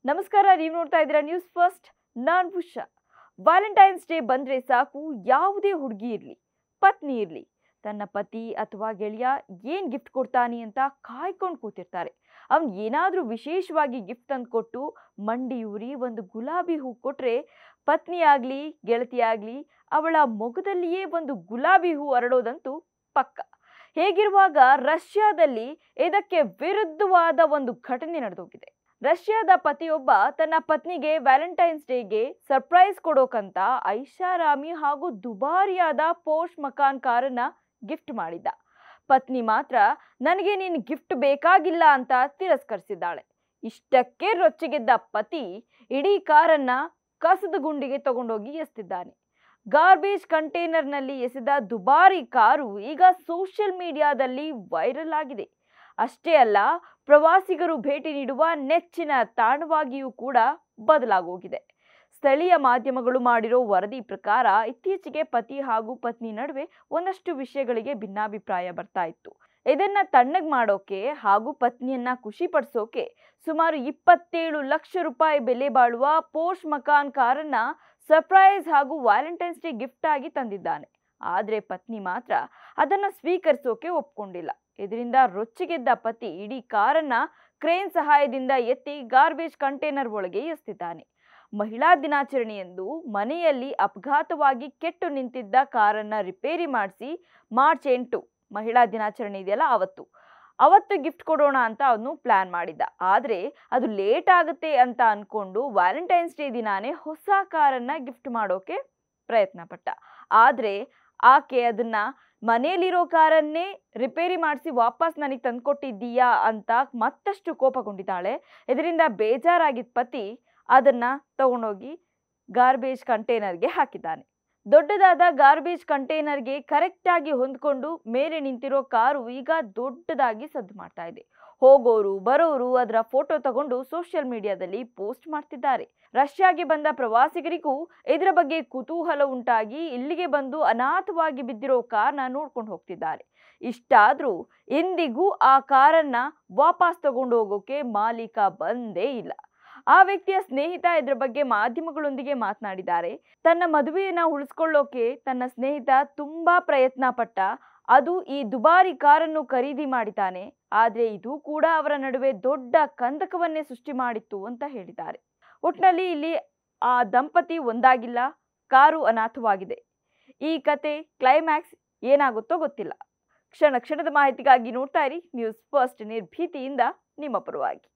ನಮಸ್ಕಾರ, ನೀವು ನೋಡ್ತಾ ಇದ್ದೀರಾ ನ್ಯೂಸ್ ಫಸ್ಟ್. ನಾನು ಉಷಾ. ವ್ಯಾಲೆಂಟೈನ್ಸ್ ಡೇ ಬಂದ್ರೆ ಸಾಕು, ಯಾವುದೇ ಹುಡುಗಿ ಇರಲಿ, ಪತ್ನಿ ಇರಲಿ, ತನ್ನ ಪತಿ ಅಥವಾ ಗೆಳೆಯ ಏನ್ ಗಿಫ್ಟ್ ಕೊಡ್ತಾನೆ ಅಂತ ಕಾಯ್ಕೊಂಡು ಕೂತಿರ್ತಾರೆ. ಅವ್ನು ಏನಾದರೂ ವಿಶೇಷವಾಗಿ ಗಿಫ್ಟ್ ತಂದು ಕೊಟ್ಟು ಮಂಡಿಯೂರಿ ಒಂದು ಗುಲಾಬಿ ಹೂ ಕೊಟ್ರೆ, ಪತ್ನಿ ಆಗ್ಲಿ ಗೆಳತಿ ಆಗ್ಲಿ ಅವಳ ಮೊಗದಲ್ಲಿಯೇ ಒಂದು ಗುಲಾಬಿ ಹೂ ಅರಳೋದಂತೂ ಪಕ್ಕ. ಹೇಗಿರುವಾಗ ರಷ್ಯಾದಲ್ಲಿ ಇದಕ್ಕೆ ವಿರುದ್ಧವಾದ ಒಂದು ಘಟನೆ ನಡೆದೋಗಿದೆ. ರಷ್ಯಾದ ಪತಿಯೊಬ್ಬ ತನ್ನ ಪತ್ನಿಗೆ ವ್ಯಾಲೆಂಟೈನ್ಸ್ ಡೇಗೆ ಸರ್ಪ್ರೈಸ್ ಕೊಡೋಕಂತ ಐಷಾರಾಮಿ ಹಾಗೂ ದುಬಾರಿಯಾದ ಪೋರ್ಷ್ ಮಕಾನ್ ಕಾರನ್ನ ಗಿಫ್ಟ್ ಮಾಡಿದ್ದ. ಪತ್ನಿ ಮಾತ್ರ ನನಗೆ ನೀನು ಗಿಫ್ಟ್ ಬೇಕಾಗಿಲ್ಲ ಅಂತ ತಿರಸ್ಕರಿಸಿದ್ದಾಳೆ. ಇಷ್ಟಕ್ಕೆ ರೊಚ್ಚಿಗೆದ್ದ ಪತಿ ಇಡೀ ಕಾರನ್ನ ಕಸದ ಗುಂಡಿಗೆ ತಗೊಂಡೋಗಿ ಎಸೆದಿದ್ದಾನೆ. ಗಾರ್ಬೇಜ್ ಕಂಟೈನರ್ನಲ್ಲಿ ಎಸೆದ ದುಬಾರಿ ಕಾರು ಈಗ ಸೋಷಿಯಲ್ ಮೀಡಿಯಾದಲ್ಲಿ ವೈರಲ್ ಆಗಿದೆ. ಅಷ್ಟೇ ಅಲ್ಲ, ಪ್ರವಾಸಿಗರು ಭೇಟಿ ನೀಡುವ ನೆಚ್ಚಿನ ತಾಣವಾಗಿಯೂ ಕೂಡ ಬದಲಾಗೋಗಿದೆ. ಸ್ಥಳೀಯ ಮಾಧ್ಯಮಗಳು ಮಾಡಿರೋ ವರದಿ ಪ್ರಕಾರ ಇತ್ತೀಚೆಗೆ ಪತಿ ಹಾಗೂ ಪತ್ನಿ ನಡುವೆ ಒಂದಷ್ಟು ವಿಷಯಗಳಿಗೆ ಭಿನ್ನಾಭಿಪ್ರಾಯ ಬರ್ತಾ ಇತ್ತು. ಇದನ್ನ ತಣ್ಣಗ್ ಮಾಡೋಕೆ ಹಾಗೂ ಪತ್ನಿಯನ್ನ ಖುಷಿ ಪಡಿಸೋಕೆ ಸುಮಾರು 27 ಲಕ್ಷ ರೂಪಾಯಿ ಬೆಲೆ ಬಾಳುವ ಪೋರ್ಷ್ ಮಕಾನ್ ಕಾರನ್ನ ಸರ್ಪ್ರೈಸ್ ಹಾಗೂ ವ್ಯಾಲೆಂಟೈನ್ಸ್ ಡೇ ಗಿಫ್ಟ್ ಆಗಿ ತಂದಿದ್ದಾನೆ. ಆದ್ರೆ ಪತ್ನಿ ಮಾತ್ರ ಅದನ್ನ ಸ್ವೀಕರಿಸೋಕೆ ಒಪ್ಕೊಂಡಿಲ್ಲ. ಇದರಿಂದ ರೊಚ್ಚಿಗೆದ್ದ ಪತಿ ಇಡೀ ಕಾರನ್ನ ಕ್ರೇನ್ ಸಹಾಯದಿಂದ ಎತ್ತಿ ಗಾರ್ಬೇಜ್ ಕಂಟೈನರ್ ಒಳಗೆ ಎಸೆದಿದ್ದಾನೆ. ಮಹಿಳಾ ದಿನಾಚರಣೆಯಂದು ಮನೆಯಲ್ಲಿ ಅಪಘಾತವಾಗಿ ಕೆಟ್ಟು ನಿಂತಿದ್ದ ಕಾರನ್ನ ರಿಪೇರಿ ಮಾಡಿಸಿ ಮಾರ್ಚ್ 8 ಮಹಿಳಾ ದಿನಾಚರಣೆ ಇದೆಯಲ್ಲ, ಅವತ್ತು ಗಿಫ್ಟ್ ಕೊಡೋಣ ಅಂತ ಅವನು ಪ್ಲಾನ್ ಮಾಡಿದ್ದ. ಆದ್ರೆ ಅದು ಲೇಟ್ ಆಗುತ್ತೆ ಅಂತ ಅನ್ಕೊಂಡು ವ್ಯಾಲೆಂಟೈನ್ಸ್ ಡೇ ದಿನಾನೇ ಹೊಸ ಕಾರನ್ನ ಗಿಫ್ಟ್ ಮಾಡೋಕೆ ಪ್ರಯತ್ನ ಪಟ್ಟ. ಆದ್ರೆ ಆಕೆ ಅದನ್ನ ಮನೆಯಲ್ಲಿರೋ ಕಾರನ್ನೇ ರಿಪೇರಿ ಮಾಡಿಸಿ ವಾಪಸ್ ನನಗೆ ತಂದ್ಕೊಟ್ಟಿದ್ದೀಯಾ ಅಂತ ಮತ್ತಷ್ಟು ಕೋಪಗೊಂಡಿದ್ದಾಳೆ. ಇದರಿಂದ ಬೇಜಾರಾಗಿದ್ದ ಪತಿ ಅದನ್ನ ತಗೊಂಡೋಗಿ ಗಾರ್ಬೇಜ್ ಕಂಟೈನರ್ಗೆ ಹಾಕಿದ್ದಾನೆ. ದೊಡ್ಡದಾದ ಗಾರ್ಬೇಜ್ ಕಂಟೈನರ್ಗೆ ಕರೆಕ್ಟ್ ಆಗಿ ಹೊಂದ್ಕೊಂಡು ಮೇಲೆ ನಿಂತಿರೋ ಕಾರು ಈಗ ದೊಡ್ಡದಾಗಿ ಸದ್ದು ಮಾಡ್ತಾ ಇದೆ. ಹೋಗೋರು ಬರೋರು ಅದರ ಫೋಟೋ ತಗೊಂಡು ಸೋಷಿಯಲ್ ಮೀಡಿಯಾದಲ್ಲಿ ಪೋಸ್ಟ್ ಮಾಡ್ತಿದ್ದಾರೆ. ರಷ್ಯಾಗೆ ಬಂದ ಪ್ರವಾಸಿಗರಿಗೂ ಇದರ ಬಗ್ಗೆ ಕುತೂಹಲ ಉಂಟಾಗಿ ಇಲ್ಲಿಗೆ ಬಂದು ಅನಾಥವಾಗಿ ಬಿದ್ದಿರೋ ಕಾರ್ನ ನೋಡ್ಕೊಂಡು ಹೋಗ್ತಿದ್ದಾರೆ. ಇಷ್ಟಾದ್ರೂ ಇಂದಿಗೂ ಆ ಕಾರನ್ನ ವಾಪಸ್ ತಗೊಂಡು ಹೋಗೋಕೆ ಮಾಲೀಕ ಬಂದೇ ಇಲ್ಲ. ಆ ವ್ಯಕ್ತಿಯ ಸ್ನೇಹಿತ ಇದರ ಬಗ್ಗೆ ಮಾಧ್ಯಮಗಳೊಂದಿಗೆ ಮಾತನಾಡಿದ್ದಾರೆ. ತನ್ನ ಮದುವೆಯನ್ನ ಉಳಿಸ್ಕೊಳ್ಳೋಕೆ ತನ್ನ ಸ್ನೇಹಿತ ತುಂಬಾ ಪ್ರಯತ್ನ ಪಟ್ಟ. ಅದು ಈ ದುಬಾರಿ ಕಾರನ್ನು ಖರೀದಿ ಮಾಡಿದ್ದಾನೆ. ಆದ್ರೆ ಇದು ಕೂಡ ಅವರ ನಡುವೆ ದೊಡ್ಡ ಕಂದಕವನ್ನೇ ಸೃಷ್ಟಿ ಮಾಡಿತ್ತು ಅಂತ ಹೇಳಿದ್ದಾರೆ. ಒಟ್ನಲ್ಲಿ ಇಲ್ಲಿ ಆ ದಂಪತಿ ಒಂದಾಗಿಲ್ಲ, ಕಾರು ಅನಾಥವಾಗಿದೆ. ಈ ಕತೆ ಕ್ಲೈಮ್ಯಾಕ್ಸ್ ಏನಾಗುತ್ತೋ ಗೊತ್ತಿಲ್ಲ. ಕ್ಷಣ ಕ್ಷಣದ ಮಾಹಿತಿಗಾಗಿ ನೋಡ್ತಾ ಇರಿ ನ್ಯೂಸ್ ಫಸ್ಟ್. ನಿರ್ಭೀತಿಯಿಂದ ನಿಮ್ಮ ಪರವಾಗಿ.